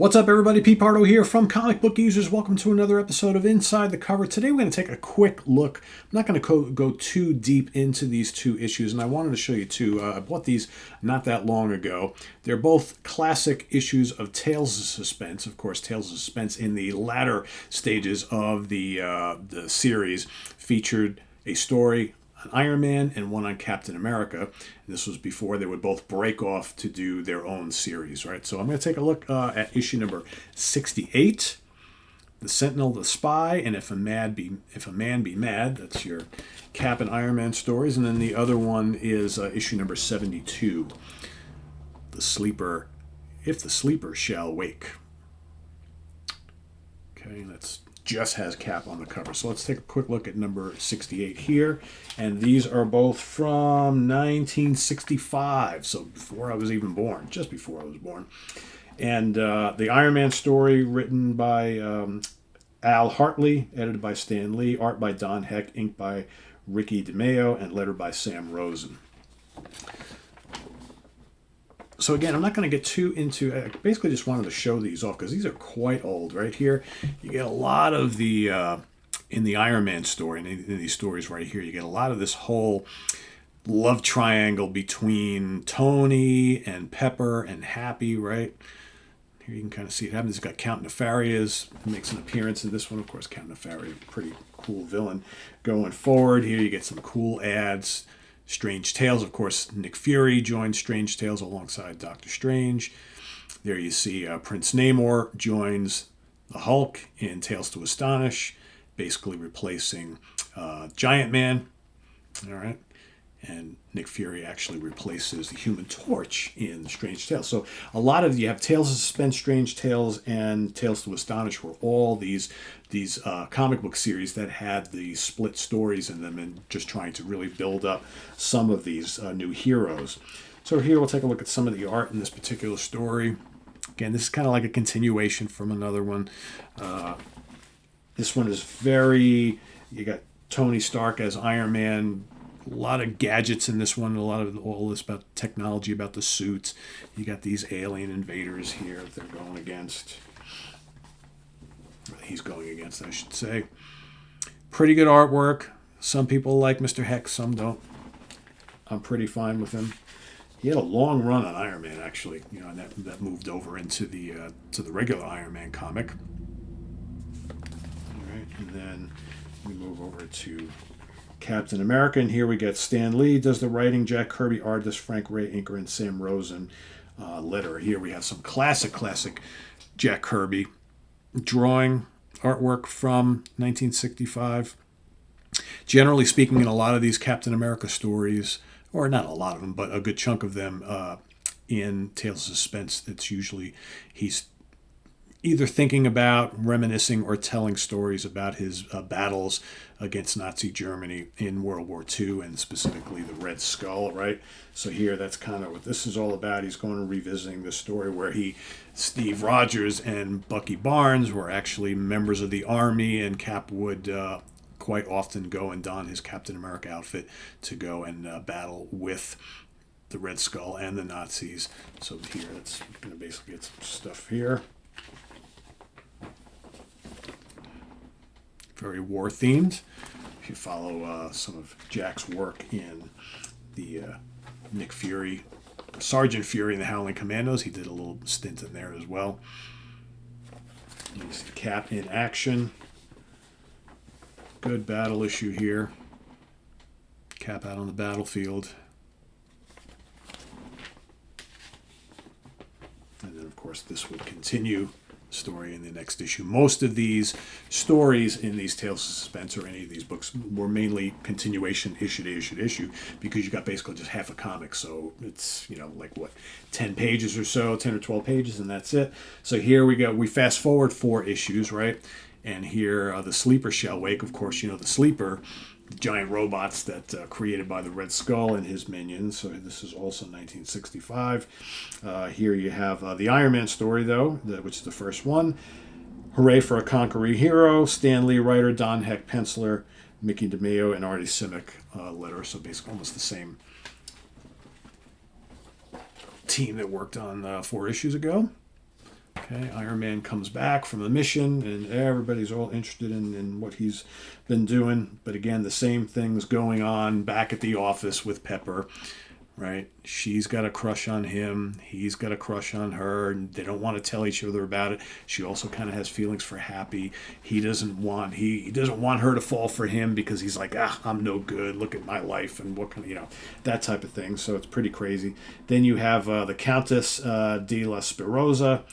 What's up, everybody? Pete Pardo here from Comic Book Users. Welcome to another episode of Inside the Cover. Today we're going to take a quick look. I'm not going to go too deep into these two issues, and I wanted to show you two. I bought these not that long ago. They're both classic issues of Tales of Suspense. Of course, Tales of Suspense in the latter stages of the series featured a story on Iron Man and one on Captain America. And this was before they would both break off to do their own series, right? So I'm going to take a look at issue number 68, The Sentinel, the Spy, and If a Man Be Mad. That's your Cap and Iron Man stories. And then the other one is issue number 72, The Sleeper, If the Sleeper Shall Wake. Okay, that's just has Cap on the cover. So let's take a quick look at number 68 here. And these are both from 1965. So before I was even born, just before I was born. And the Iron Man story written by Al Hartley, edited by Stan Lee, art by Don Heck, ink by Ricky DeMeo, and letter by Sam Rosen. So again, I'm not going to get too into, I basically just wanted to show these off because these are quite old. Right here, you get a lot of the, in the Iron Man story, and in these stories right here, you get a lot of this whole love triangle between Tony and Pepper and Happy, right? Here you can kind of see it happen. He's got Count Nefarious, makes an appearance in this one. Of course, Count Nefarious, pretty cool villain. Going forward, here you get some cool ads. Strange Tales, of course, Nick Fury joins Strange Tales alongside Doctor Strange. There you see Prince Namor joins the Hulk in Tales to Astonish, basically replacing Giant Man. All right. And Nick Fury actually replaces the Human Torch in Strange Tales. So a lot of you have Tales of Suspense, Strange Tales, and Tales to Astonish were all these comic book series that had the split stories in them and just trying to really build up some of these new heroes. So here we'll take a look at some of the art in this particular story. Again, this is kind of like a continuation from another one. This one is you got Tony Stark as Iron Man. A lot of gadgets in this one, a lot of all this about technology, about the suits. You got these alien invaders here that they're going against. He's going against, I should say. Pretty good artwork. Some people like Mr. Heck, some don't. I'm pretty fine with him. He had a long run on Iron Man, actually, and that moved over into the regular Iron Man comic. All right, and then we move over to Captain America, and here we get Stan Lee does the writing, Jack Kirby artist, Frank Ray inker, and Sam Rosen letterer. Here we have some classic Jack Kirby drawing artwork from 1965. Generally speaking, in a lot of these Captain America stories, or not a lot of them, but a good chunk of them in Tales of Suspense, it's usually he's either thinking about, reminiscing, or telling stories about his battles against Nazi Germany in World War II, and specifically the Red Skull, right? So here, that's kind of what this is all about. He's going to revisiting the story where Steve Rogers and Bucky Barnes were actually members of the Army, and Cap would quite often go and don his Captain America outfit to go and battle with the Red Skull and the Nazis. So here, that's going to basically get some stuff here. Very war-themed. If you follow some of Jack's work in the Nick Fury, Sergeant Fury and the Howling Commandos, he did a little stint in there as well. You see Cap in action. Good battle issue here. Cap out on the battlefield. And then, of course, this will continue story in the next issue. Most of these stories in these Tales of Suspense or any of these books were mainly continuation issue to issue because you got basically just half a comic. So it's, 10 pages or so, 10 or 12 pages, and that's it. So here we fast forward 4 issues, right? And here, the Sleeper Shall Wake. Of course, the Sleeper, giant robots that created by the Red Skull and his minions. So this is also 1965. Here you have the Iron Man story, though, which is the first one. Hooray for a Conquering Hero. Stan Lee writer, Don Heck penciler, Mickey DeMeo, and Artie Simek letterer. So basically almost the same team that worked on 4 issues ago. Okay, Okay, Iron Man comes back from a mission, and everybody's all interested in what he's been doing. But again, the same things going on back at the office with Pepper, right? She's got a crush on him. He's got a crush on her, and they don't want to tell each other about it. She also kind of has feelings for Happy. He doesn't want her to fall for him because he's like, I'm no good. Look at my life and what can that type of thing. So it's pretty crazy. Then you have the Countess de la Spirosa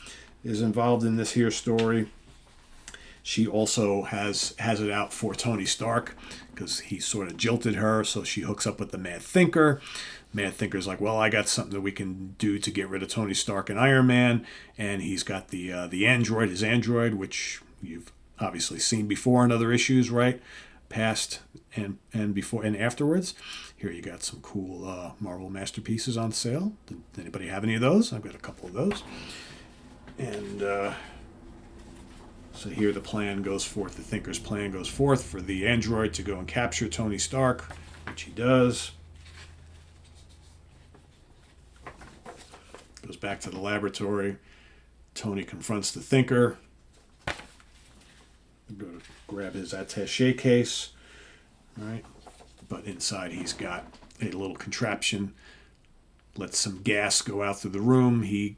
is involved in this here story. She also has it out for Tony Stark because he sort of jilted her, so she hooks up with the Mad Thinker. Mad Thinker's like, well, I got something that we can do to get rid of Tony Stark and Iron Man, and he's got the android, his android, which you've obviously seen before in other issues, right? Past and before and afterwards. Here you got some cool Marvel masterpieces on sale. Did anybody have any of those? I've got a couple of those. And so here the plan goes forth, the Thinker's plan goes forth for the android to go and capture Tony Stark, which he does. Goes back to the laboratory. Tony confronts the Thinker. Go to grab his attaché case, right? But inside he's got a little contraption. Lets some gas go out through the room. He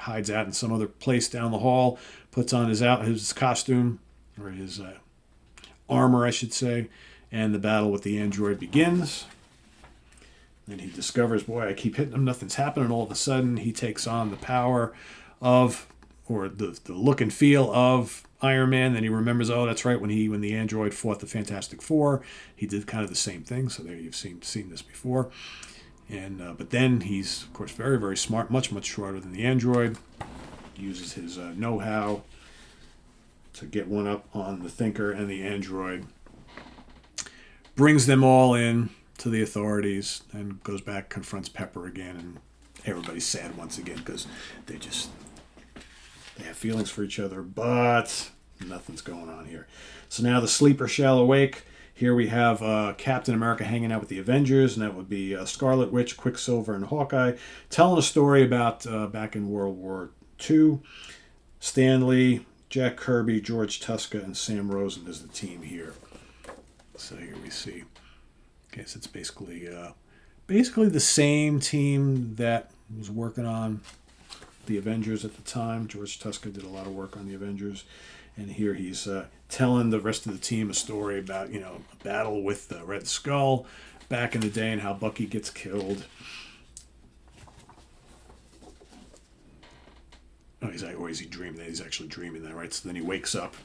hides out in some other place down the hall, puts on his costume, or his armor, I should say, and the battle with the android begins. Then he discovers, boy, I keep hitting him, nothing's happening. All of a sudden, he takes on the power of, or the look and feel of Iron Man. Then he remembers, oh, that's right, when the android fought the Fantastic Four, he did kind of the same thing. So there you've seen this before. And but then he's, of course, very, very smart, much, much smarter than the android. Uses his know-how to get one up on the Thinker and the android. Brings them all in to the authorities and goes back, confronts Pepper again, and everybody's sad once again because they have feelings for each other, but nothing's going on here. So now the sleeper shall awake. Here we have Captain America hanging out with the Avengers, and that would be Scarlet Witch, Quicksilver, and Hawkeye, telling a story about back in World War II. Stan Lee, Jack Kirby, George Tuska, and Sam Rosen is the team here. So here we see. Okay, so it's basically the same team that was working on the Avengers at the time. George Tuska did a lot of work on the Avengers. And here he's telling the rest of the team a story about, a battle with the Red Skull back in the day and how Bucky gets killed. Oh, is he dreaming that? He's actually dreaming that, right? So then he wakes up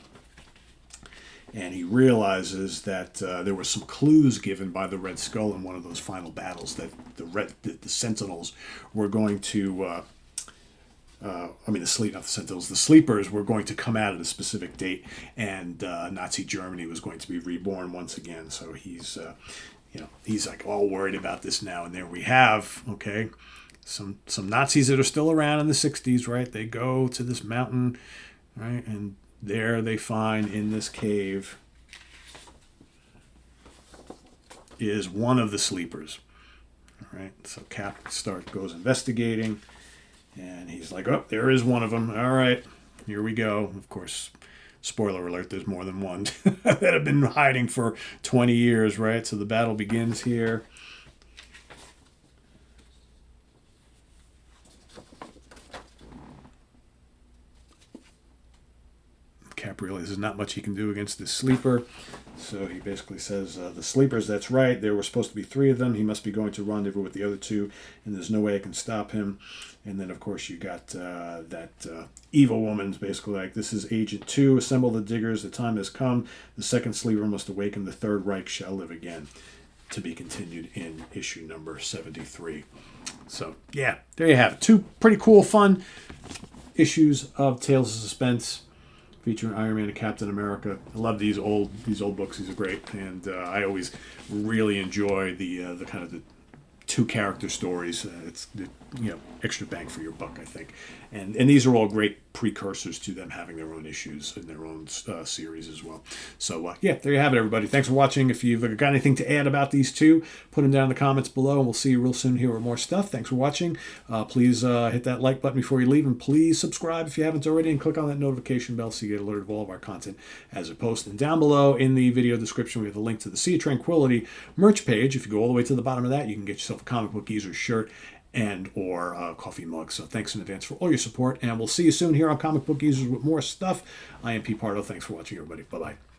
and he realizes that there were some clues given by the Red Skull in one of those final battles that the Sentinels were going to... the Sleepers were going to come out at a specific date, and Nazi Germany was going to be reborn once again. So he's like all worried about this now. And there we have, okay, some Nazis that are still around in the 60s, right? They go to this mountain, right? And there they find in this cave is one of the Sleepers, all right? So Cap goes investigating. And he's like, oh, there is one of them. All right, here we go. Of course, spoiler alert, there's more than one that have been hiding for 20 years, right? So the battle begins here. Cap realizes there's not much he can do against this sleeper. So he basically says, the Sleepers, that's right. There were supposed to be 3 of them. He must be going to rendezvous with the other 2, and there's no way I can stop him. And then, of course, you got that evil woman's basically like, this is Agent 2. Assemble the diggers. The time has come. The second Sleeper must awaken. The Third Reich shall live again. To be continued in issue number 73. So, yeah, there you have it. 2 pretty cool, fun issues of Tales of Suspense, featuring Iron Man and Captain America. I love these old books. These are great, and I always really enjoy the kind of the 2 character stories. It's extra bang for your buck, I think. And these are all great precursors to them having their own issues in their own series as well. So yeah, there you have it, everybody. Thanks for watching. If you've got anything to add about these two, put them down in the comments below, and we'll see you real soon here with more stuff. Thanks for watching. Please hit that like button before you leave, and please subscribe if you haven't already, and click on that notification bell so you get alerted of all of our content as it posts. And down below in the video description, we have a link to the Sea of Tranquility merch page. If you go all the way to the bottom of that, you can get yourself a Comic Book Geezer shirt and or coffee mug. So thanks in advance for all your support, and we'll see you soon here on Comic Book Geezers with more stuff. I am P. Pardo. Thanks for watching, everybody. Bye-bye.